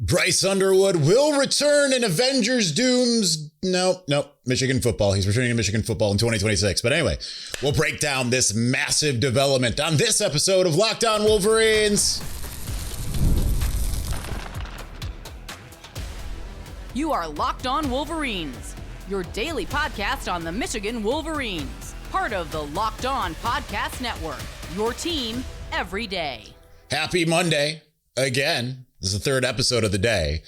Bryce Underwood will return in Avengers Dooms. No, Michigan football. He's returning to Michigan football in 2026. But anyway, we'll break down this massive development on this episode of Locked On Wolverines. You are Locked On Wolverines, your daily podcast on the Michigan Wolverines, part of the Locked On Podcast Network, your team every day. Happy Monday again. This is the third episode of the day.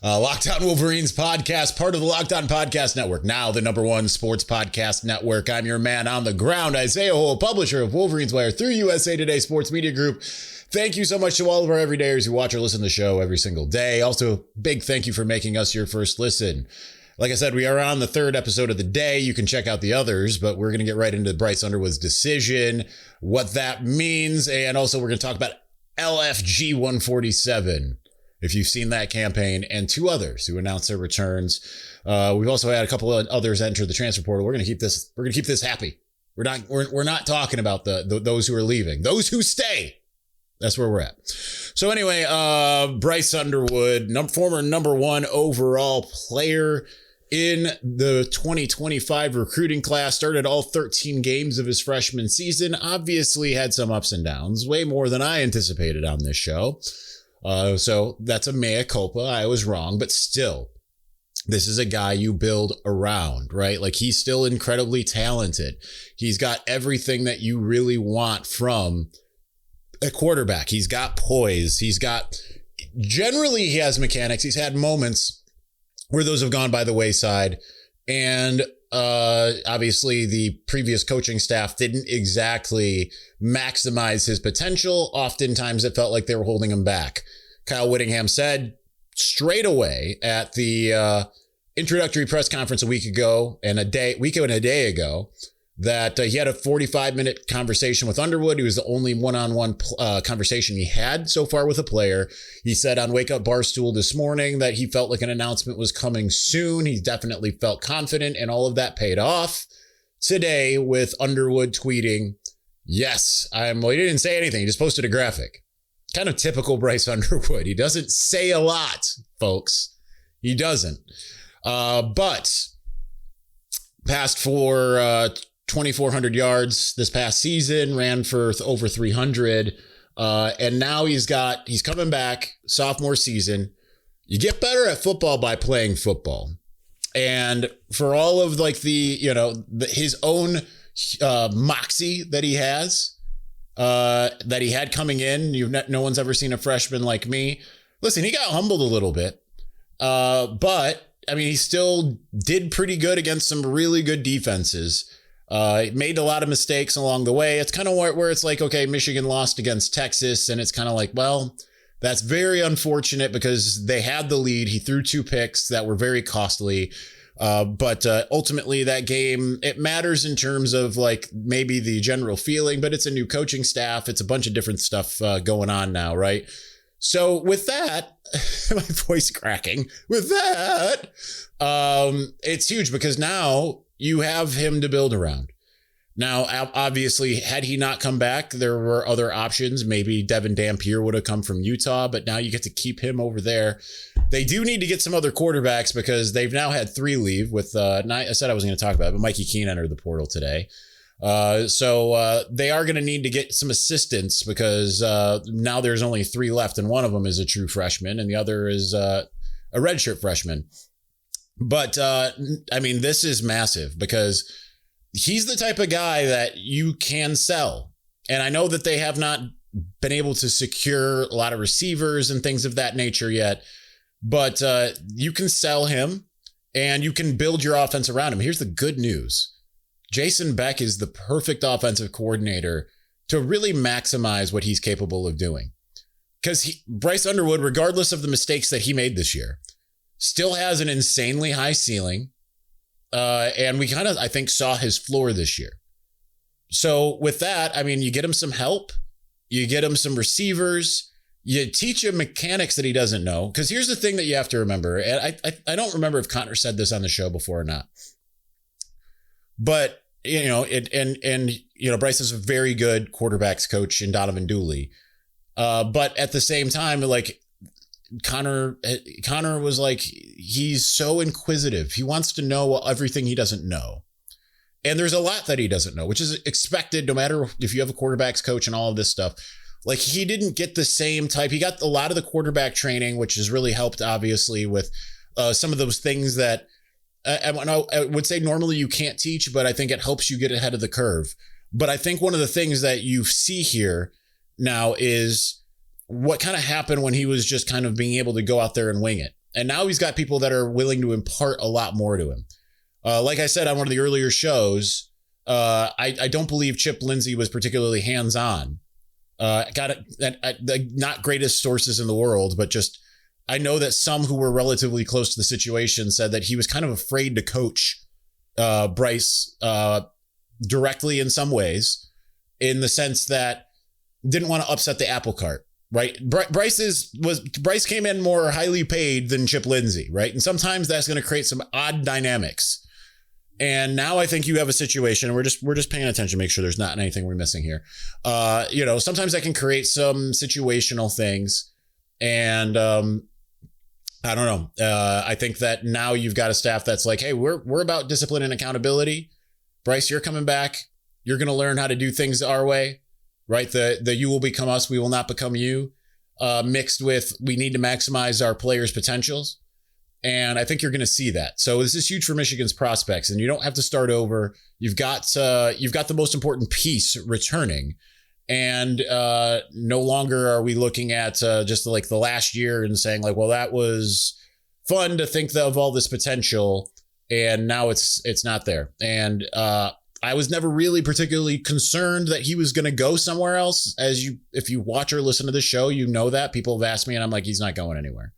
Locked On Wolverines podcast, part of the Locked On Podcast Network, now the #1 sports podcast network. I'm your man on the ground, Isaiah Hole, publisher of Wolverines Wire through USA Today Sports Media Group. Thank you so much to all of our everydayers who watch or listen to the show every single day. Also, big thank you for making us your first listen. Like I said, we are on the third episode of the day. You can check out the others, but we're going to get right into Bryce Underwood's decision, what that means, and also we're going to talk about LFG 147, if you've seen that campaign, and two others who announced their returns. We've also had a couple of others enter the transfer portal. We're going to keep this happy. We're not talking about those who are leaving, those who stay. That's where we're at. So anyway, Bryce Underwood, former #1 overall player in the 2025 recruiting class, started all 13 games of his freshman season, obviously had some ups and downs, way more than I anticipated on this show. So that's a mea culpa. I was wrong, but still, this is a guy you build around, right? Like, he's still incredibly talented. He's got everything that you really want from a quarterback. He's got poise. Generally he has mechanics. He's had moments where those have gone by the wayside. And obviously the previous coaching staff didn't exactly maximize his potential. Oftentimes it felt like they were holding him back. Kyle Whittingham said straight away at the introductory press conference a week and a day ago that he had a 45-minute conversation with Underwood. It was the only one-on-one conversation he had so far with a player. He said on Wake Up Barstool this morning that he felt like an announcement was coming soon. He definitely felt confident, and all of that paid off today with Underwood tweeting, "Yes, he didn't say anything. He just posted a graphic." Kind of typical Bryce Underwood. He doesn't say a lot, folks. He doesn't. But passed for 2,400 yards this past season, ran for over 300. And now he's coming back, sophomore season. You get better at football by playing football. And for all of his own moxie that he has, that he had coming in, no one's ever seen a freshman like me. Listen, he got humbled a little bit. But I mean, he still did pretty good against some really good defenses. Made a lot of mistakes along the way. It's kind of where it's like, okay, Michigan lost against Texas, and it's kind of like, well, that's very unfortunate because they had the lead. He threw 2 picks that were very costly. But ultimately that game, it matters in terms of like maybe the general feeling, but it's a new coaching staff. It's a bunch of different stuff going on now, right? So with that, my voice cracking, with that, it's huge because now you have him to build around. Now, obviously, had he not come back, there were other options. Maybe Devin Dampier would have come from Utah, but now you get to keep him over there. They do need to get some other quarterbacks because they've now had 3 leave with, I said I wasn't going to talk about it, but Mikey Keene entered the portal today. So they are going to need to get some assistance because now there's only 3 left, and one of them is a true freshman and the other is a redshirt freshman. But I mean, this is massive because he's the type of guy that you can sell. And I know that they have not been able to secure a lot of receivers and things of that nature yet, but you can sell him and you can build your offense around him. Here's the good news. Jason Beck is the perfect offensive coordinator to really maximize what he's capable of doing. Because Bryce Underwood, regardless of the mistakes that he made this year, still has an insanely high ceiling. And we kind of, I think, saw his floor this year. So with that, I mean, you get him some help, you get him some receivers, you teach him mechanics that he doesn't know. Because here's the thing that you have to remember. And I don't remember if Connor said this on the show before or not. But, Bryce is a very good quarterbacks coach in Donovan Dooley. But at the same time, like, Connor was like, he's so inquisitive. He wants to know everything he doesn't know. And there's a lot that he doesn't know, which is expected no matter if you have a quarterback's coach and all of this stuff. Like, he didn't get the same type. He got a lot of the quarterback training, which has really helped, obviously, with some of those things that I would say normally you can't teach, but I think it helps you get ahead of the curve. But I think one of the things that you see here now is what kind of happened when he was just kind of being able to go out there and wing it. And now he's got people that are willing to impart a lot more to him. Like I said on one of the earlier shows, I don't believe Chip Lindsey was particularly hands-on. Not greatest sources in the world, but just I know that some who were relatively close to the situation said that he was kind of afraid to coach Bryce directly in some ways, in the sense that didn't want to upset the apple cart, right? Bryce came in more highly paid than Chip Lindsey, right? And sometimes that's going to create some odd dynamics. And now I think you have a situation, and we're just paying attention to make sure there's not anything we're missing here. Sometimes that can create some situational things. And I don't know. I think that now you've got a staff that's like, hey, we're about discipline and accountability. Bryce, you're coming back. You're going to learn how to do things our way, right? The you will become us, we will not become you, mixed with we need to maximize our players' potentials. And I think you're going to see that. So this is huge for Michigan's prospects, and you don't have to start over. You've got the most important piece returning, and no longer are we looking at just like the last year and saying like, well, that was fun to think of all this potential, and now it's not there. And I was never really particularly concerned that he was going to go somewhere else. If you watch or listen to the show, you know that people have asked me, and I'm like, he's not going anywhere.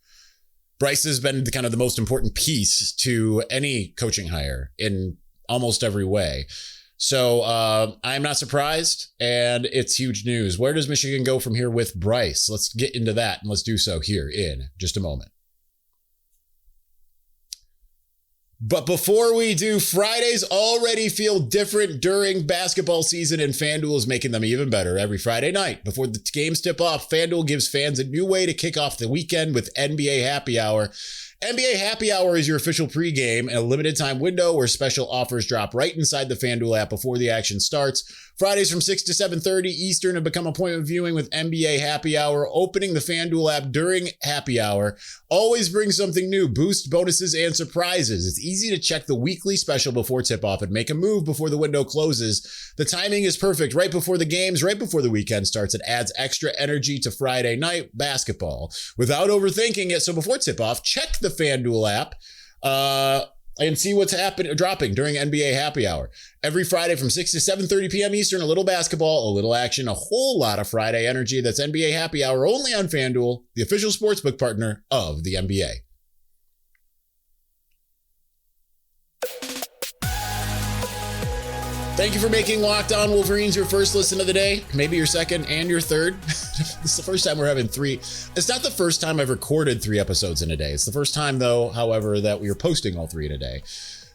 Bryce has been kind of the most important piece to any coaching hire in almost every way. So I'm not surprised, and it's huge news. Where does Michigan go from here with Bryce? Let's get into that, and let's do so here in just a moment. But before we do, Fridays already feel different during basketball season, and FanDuel is making them even better every Friday night. Before the games tip off, FanDuel gives fans a new way to kick off the weekend with NBA Happy Hour. NBA Happy Hour is your official pregame and a limited time window where special offers drop right inside the FanDuel app before the action starts. Fridays from 6 to 7:30 Eastern have become appointment viewing with NBA Happy Hour. Opening the FanDuel app during Happy Hour always brings something new, boost, bonuses, and surprises. It's easy to check the weekly special before tip-off and make a move before the window closes. The timing is perfect, right before the games, right before the weekend starts. It adds extra energy to Friday night basketball without overthinking it. So before tip-off, check the FanDuel app and see what's dropping during NBA Happy Hour. Every Friday from 6 to 7:30 p.m. Eastern, a little basketball, a little action, a whole lot of Friday energy. That's NBA Happy Hour only on FanDuel, the official sportsbook partner of the NBA. Thank you for making Locked On Wolverines your first listen of the day, maybe your second and your third. This is the first time we're having three. It's not the first time I've recorded 3 episodes in a day. It's the first time, though, however, that we are posting all 3 in a day.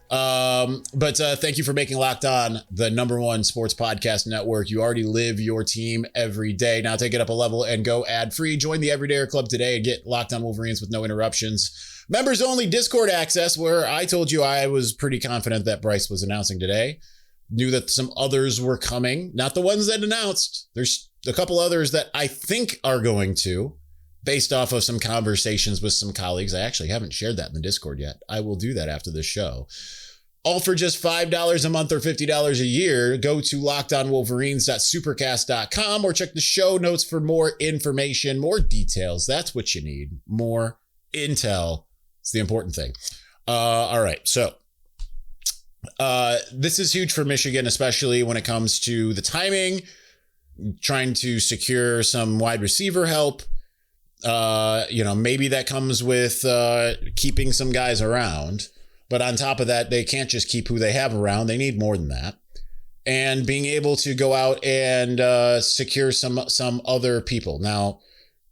But thank you for making Locked On the #1 sports podcast network. You already live your team every day. Now take it up a level and go ad-free. Join the Everydayer Club today and get Locked On Wolverines with no interruptions. Members only Discord access, where I told you I was pretty confident that Bryce was announcing today. Knew that some others were coming, not the ones that announced. There's a couple others that I think are going to, based off of some conversations with some colleagues. I actually haven't shared that in the Discord yet. I will do that after this show. All for just $5 a month or $50 a year. Go to lockedonwolverines.supercast.com or check the show notes for more information, more details. That's what you need. More intel. It's the important thing. All right. So this is huge for Michigan, especially when it comes to the timing, trying to secure some wide receiver help. Maybe that comes with keeping some guys around. But on top of that, they can't just keep who they have around. They need more than that. And being able to go out and secure some other people. Now,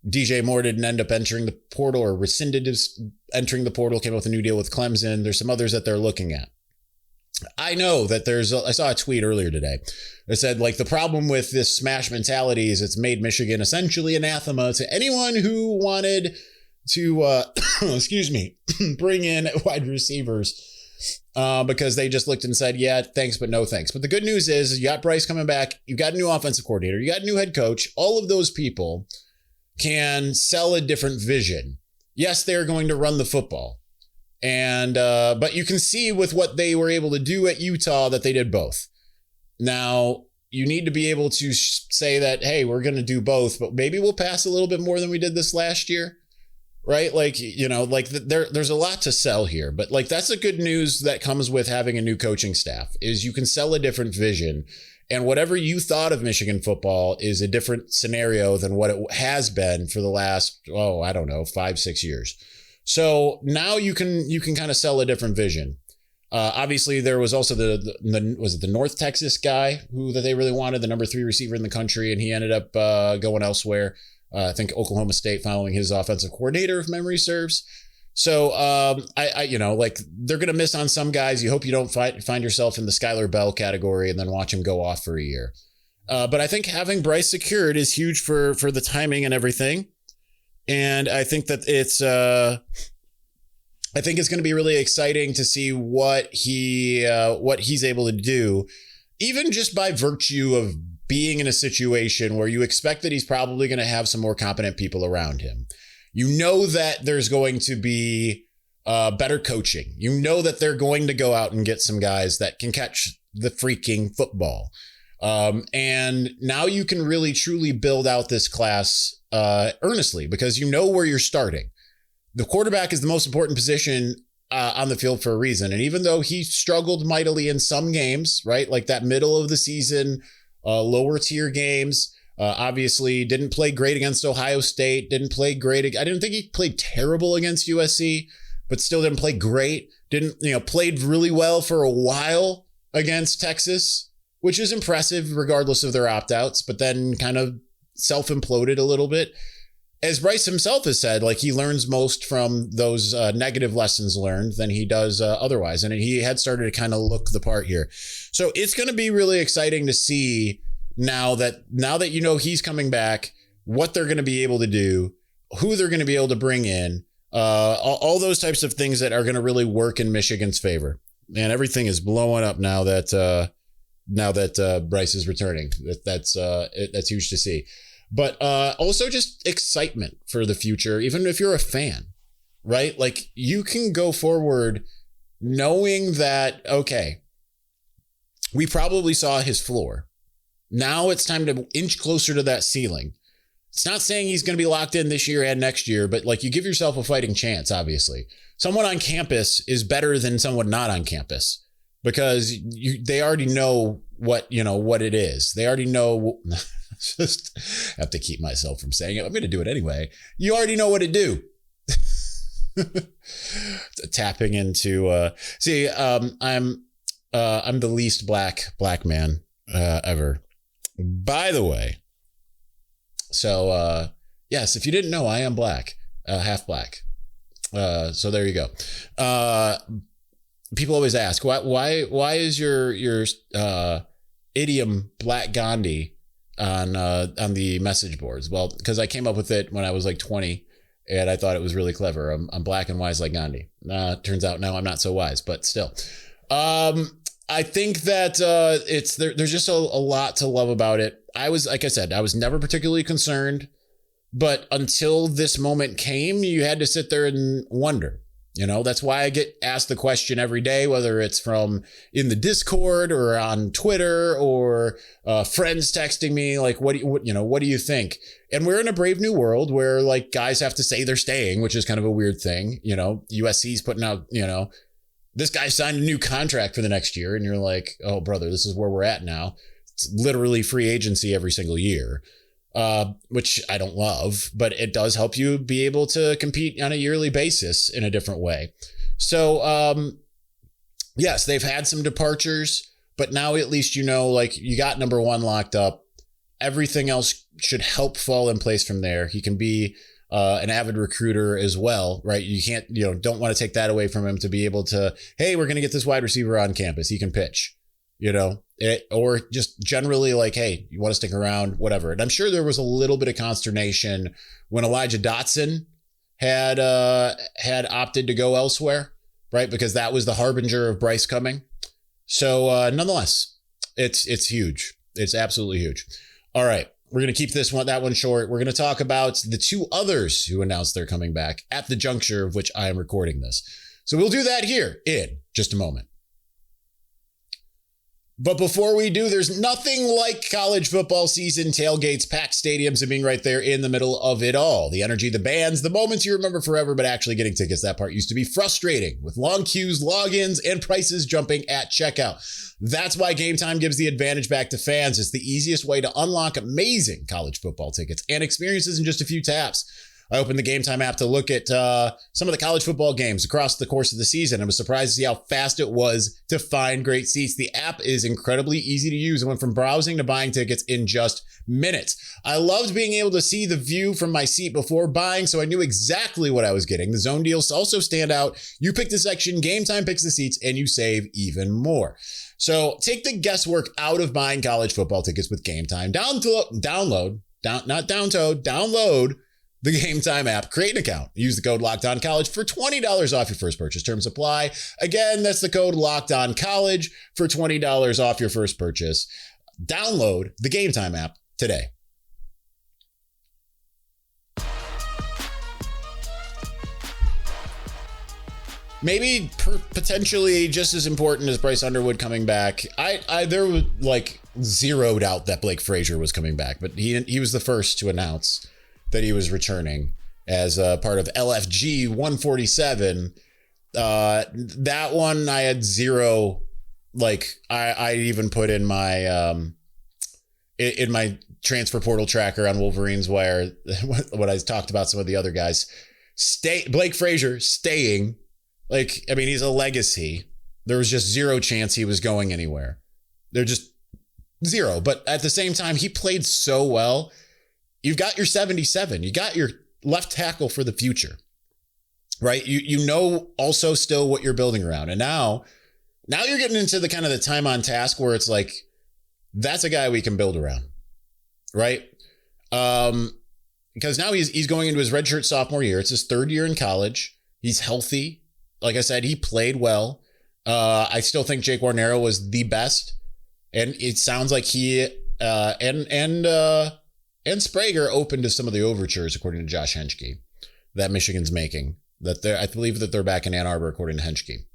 DJ Moore didn't end up entering the portal or rescinded his entering the portal, came up with a new deal with Clemson. There's some others that they're looking at. I know that I saw a tweet earlier today that said, like, the problem with this smash mentality is it's made Michigan essentially anathema to anyone who wanted excuse me, bring in wide receivers because they just looked and said, yeah, thanks, but no thanks. But the good news is you got Bryce coming back. You got a new offensive coordinator. You got a new head coach. All of those people can sell a different vision. Yes, they're going to run the football. And but you can see with what they were able to do at Utah that they did both. Now, you need to be able to say that, hey, we're going to do both, but maybe we'll pass a little bit more than we did this last year. Right? Like, you know, like there's a lot to sell here, but like that's the good news that comes with having a new coaching staff is you can sell a different vision, and whatever you thought of Michigan football is a different scenario than what it has been for the last, 5-6 years. So now you can kind of sell a different vision. Obviously there was also was it the North Texas guy that they really wanted, the number 3 receiver in the country, and he ended up going elsewhere. I think Oklahoma State following his offensive coordinator, if memory serves. So, like they're going to miss on some guys. You hope you don't find yourself in the Skylar Bell category and then watch him go off for a year. But I think having Bryce secured is huge for the timing and everything. And I think that it's going to be really exciting to see what he's able to do, even just by virtue of being in a situation where you expect that he's probably going to have some more competent people around him. You know that there's going to be better coaching. You know that they're going to go out and get some guys that can catch the freaking football. And now you can really truly build out this class earnestly because you know where you're starting. The quarterback is the most important position on the field for a reason. And even though he struggled mightily in some games, right, like that middle of the season, lower tier games, obviously didn't play great against Ohio State, didn't play great. I didn't think he played terrible against USC, but still didn't play great. Played really well for a while against Texas, which is impressive regardless of their opt-outs, but then kind of self-imploded a little bit. As Bryce himself has said, like he learns most from those negative lessons learned than he does otherwise. And he had started to kind of look the part here. So it's going to be really exciting to see now that he's coming back, what they're going to be able to do, who they're going to be able to bring in, all those types of things that are going to really work in Michigan's favor. Man, everything is blowing up now that Bryce is returning. That's huge to see. But also just excitement for the future, even if you're a fan, right? Like you can go forward knowing that, okay, we probably saw his floor. Now it's time to inch closer to that ceiling. It's not saying he's going to be locked in this year and next year, but like you give yourself a fighting chance, obviously. Someone on campus is better than someone not on campus because they already know what it is. They already know. Just have to keep myself from saying it. I'm going to do it anyway. You already know what to do. Tapping into I'm the least black man ever. By the way, so yes, if you didn't know, I am black, half black. So there you go. People always ask why is your idiom Black Gandhi on the message boards? Well, because I came up with it when I was like 20 and I thought it was really clever. I'm black and wise like Gandhi. Turns out now I'm not so wise, but still. I think that there's just a lot to love about it. I was never particularly concerned, but until this moment came, you had to sit there and wonder. That's why I get asked the question every day, whether it's from in the Discord or on Twitter or friends texting me, like, what do you think? And we're in a brave new world where like guys have to say they're staying, which is kind of a weird thing. USC's putting out, this guy signed a new contract for the next year. And you're like, oh, brother, this is where we're at now. It's literally free agency every single year. Which I don't love, but it does help you be able to compete on a yearly basis in a different way. So, yes, they've had some departures, but now at least, like you got number 1 locked up. Everything else should help fall in place from there. He can be an avid recruiter as well, right? You can't, don't want to take that away from him to be able to, hey, we're going to get this wide receiver on campus. He can pitch. Or just generally like, hey, you want to stick around, whatever. And I'm sure there was a little bit of consternation when Elijah Dotson had opted to go elsewhere, right? Because that was the harbinger of Bryce coming. So nonetheless, it's huge. It's absolutely huge. All right. We're going to keep that one short. We're going to talk about the two others who announced they're coming back at the juncture of which I am recording this. So we'll do that here in just a moment. But before we do, there's nothing like college football season, tailgates, packed stadiums, and being right there in the middle of it all. The energy, the bands, the moments you remember forever, but actually getting tickets, that part used to be frustrating with long queues, logins, and prices jumping at checkout. That's why Game Time gives the advantage back to fans. It's the easiest way to unlock amazing college football tickets and experiences in just a few taps. I opened the Game Time app to look at some of the college football games across the course of the season. I was surprised to see how fast it was to find great seats. The app is incredibly easy to use. I went from browsing to buying tickets in just minutes. I loved being able to see the view from my seat before buying, so I knew exactly what I was getting. The zone deals also stand out. You pick the section, Game Time picks the seats, and you save even more. So take the guesswork out of buying college football tickets with Game Time. Download the Game Time app, create an account, use the code LOCKEDONCollege for $20 off your first purchase. Terms apply. Again, that's the code LOCKEDONCollege for $20 off your first purchase. Download the Game Time app today. Maybe potentially just as important as Bryce Underwood coming back. There was like zero doubt that Blake Frazier was coming back, but he was the first to announce that he was returning as a part of LFG 147. That one I had zero. Like I even put in my transfer portal tracker on Wolverines where when I talked about some of the other guys, Blake Frazier staying. Like, I mean, he's a legacy. There was just zero chance he was going anywhere. They're just zero. But at the same time, he played so well. You've got your 77. You got your left tackle for the future, right? You know also still what you're building around. And now you're getting into the kind of the time on task where it's like, that's a guy we can build around, right? Because now he's going into his redshirt sophomore year. It's his third year in college. He's healthy. Like I said, he played well. I still think Jake Warnero was the best. And it sounds like he and Sprague open to some of the overtures, according to Josh Henschke, that Michigan's making. I believe that they're back in Ann Arbor, according to Henschke.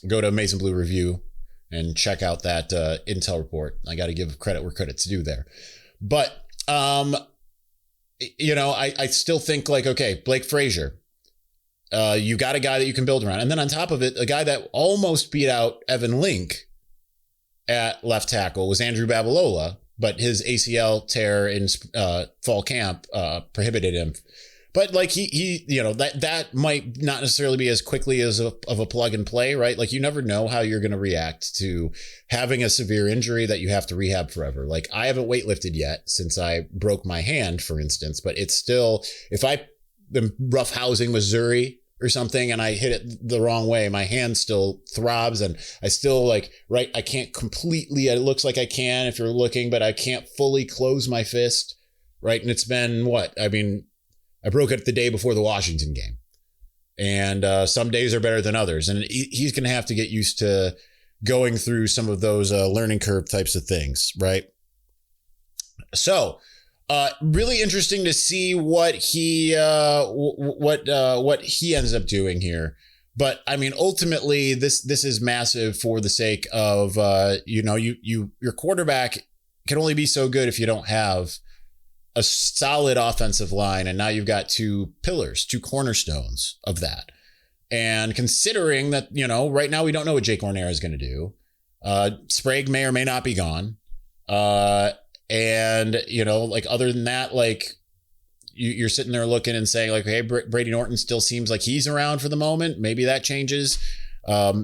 Go to Mason Blue Review and check out that intel report. I got to give credit where credit's due there. But, I still think like, okay, Blake Frazier, you got a guy that you can build around. And then on top of it, a guy that almost beat out Evan Link at left tackle was Andrew Babalola. But his ACL tear in fall camp prohibited him. But like he that might not necessarily be as quickly as of a plug and play, right? Like you never know how you're going to react to having a severe injury that you have to rehab forever. Like I haven't weightlifted yet since I broke my hand, for instance. But it's still, if I am roughhousing Missouri or something and I hit it the wrong way, my hand still throbs and I still I can't completely, it looks like I can if you're looking, but I can't fully close my fist, right? And it's been I broke it the day before the Washington game. And some days are better than others. And he's going to have to get used to going through some of those learning curve types of things, right? So, really interesting to see what he ends up doing here. But I mean, ultimately, this is massive for the sake of your quarterback can only be so good if you don't have a solid offensive line, and now you've got two cornerstones of that. And considering that right now we don't know what Jake Warnero is going to do, Sprague may or may not be gone. And, other than that, you're sitting there looking and saying hey, Brady Norton still seems like he's around for the moment. Maybe that changes.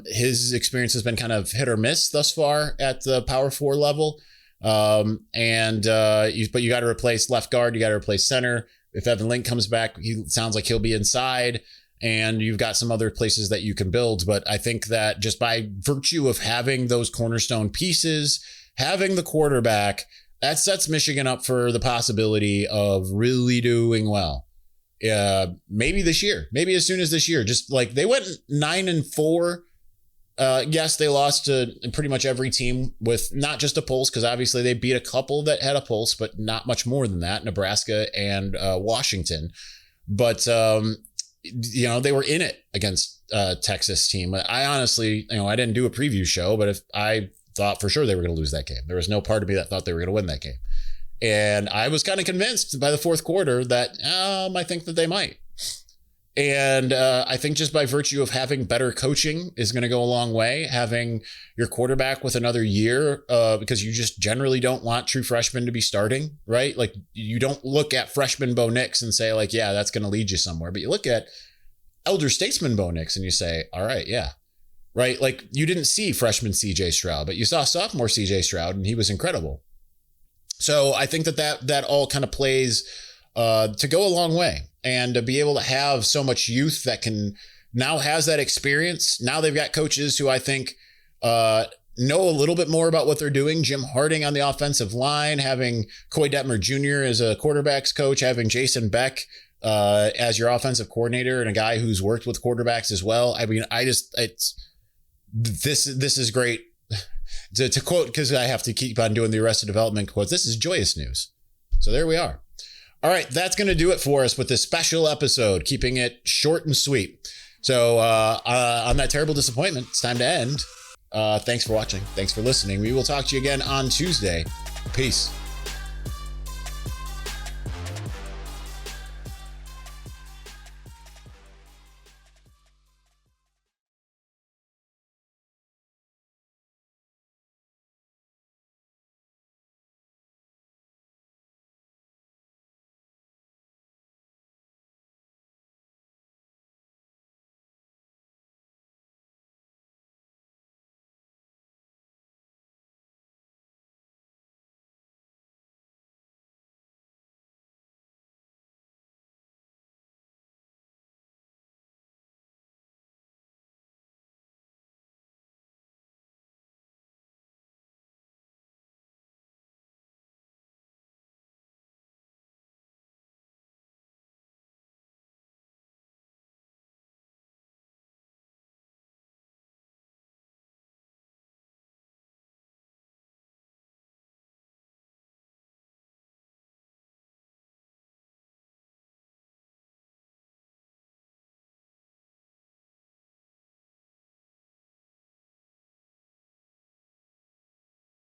His experience has been kind of hit or miss thus far at the Power 4 level. But you got to replace left guard. You got to replace center. If Evan Link comes back, he sounds like he'll be inside. And you've got some other places that you can build. But I think that just by virtue of having those cornerstone pieces, having the quarterback, that sets Michigan up for the possibility of really doing well maybe this year, maybe as soon as this year. Just like they went 9-4. Yes, they lost to pretty much every team with not just a pulse, because obviously they beat a couple that had a pulse, but not much more than that, Nebraska and Washington. But, they were in it against Texas team. I honestly, I didn't do a preview show, but if I thought for sure they were going to lose that game. There was no part of me that thought they were going to win that game. And I was kind of convinced by the fourth quarter that I think that they might. And I think just by virtue of having better coaching is going to go a long way. Having your quarterback with another year, because you just generally don't want true freshmen to be starting, right? Like you don't look at freshman Bo Nix and say like, yeah, that's going to lead you somewhere. But you look at elder statesman Bo Nix and you say, all right, yeah, right. Like you didn't see freshman CJ Stroud, but you saw sophomore CJ Stroud and he was incredible. So I think that all kind of plays to go a long way, and to be able to have so much youth that can now has that experience. Now they've got coaches who I think know a little bit more about what they're doing. Jim Harding on the offensive line, having Coy Detmer Jr. as a quarterbacks coach, having Jason Beck as your offensive coordinator, and a guy who's worked with quarterbacks as well. I mean, this is great. To quote, because I have to keep on doing the Arrested Development quotes, this is joyous news. So there we are. All right, that's going to do it for us with this special episode, keeping it short and sweet. So on that terrible disappointment, it's time to end. Thanks for watching. Thanks for listening. We will talk to you again on Tuesday. Peace.